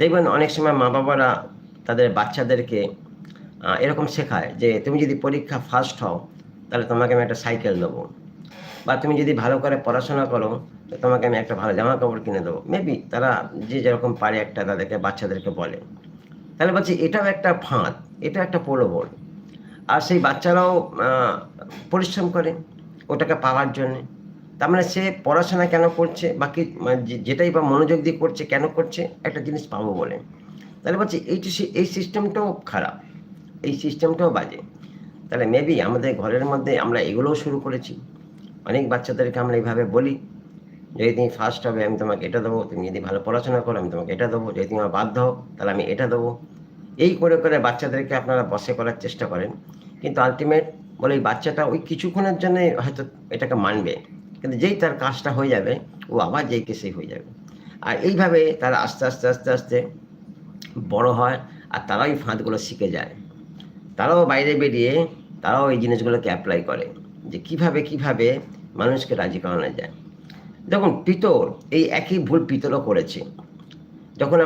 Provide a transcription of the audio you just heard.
দেখবেন অনেক সময় মা বাবারা তাদের বাচ্চাদেরকে এরকম শেখায় যে তুমি যদি পরীক্ষা ফার্স্ট হও তাহলে তোমাকে আমি একটা সাইকেল দেবো, বা তুমি যদি ভালো করে পড়াশোনা করো তো তোমাকে আমি একটা ভালো জামা কাপড় কিনে দেবো। মেবি তারা যে যেরকম পারে একটা তাদেরকে বাচ্চাদেরকে বলে। তাহলে বলছি এটাও একটা ফাঁদ, এটা একটা প্রলোভন। আর সেই বাচ্চারাও পরিশ্রম করে ওটাকে পাওয়ার জন্যে। তার মানে সে পড়াশোনা কেন করছে, বাকি মানে যেটাই বা মনোযোগ দিয়ে করছে কেন করছে, একটা জিনিস পাবো বলে। তাহলে বলছি এই সিস্টেমটাও খারাপ, এই সিস্টেমটাও বাজে। তাহলে মেবি আমাদের ঘরের মধ্যে আমরা এগুলোও শুরু করেছি। অনেক বাচ্চাদেরকে আমরা এইভাবে বলি, যদি তুমি ফার্স্ট হবে আমি তোমাকে এটা দেবো, তুমি যদি ভালো পড়াশোনা করো আমি তোমাকে এটা দেবো, যদি তুমি আমার বাধ্য হও তাহলে আমি এটা দেবো। এই করে করে বাচ্চাদেরকে আপনারা বশে করার চেষ্টা করেন, কিন্তু আলটিমেট বলে এই বাচ্চাটা ওই কিছুক্ষণের জন্য হয়তো এটাকে মানবে, কিন্তু যেই তার কাজটা হয়ে যাবে ও আবার যেই কে সেই হয়ে যাবে। আর এইভাবে তারা আস্তে আস্তে আস্তে আস্তে বড় হয়, আর তারাও এই ফাঁদগুলো শিখে যায়। তারাও বাইরে বেরিয়ে তারাও এই জিনিসগুলোকে অ্যাপ্লাই করে, যে কিভাবে কিভাবে মানুষকে রাজি করানো যায়। দেখুন পিতর এই একই ভুল পিতরও করেছে। যখন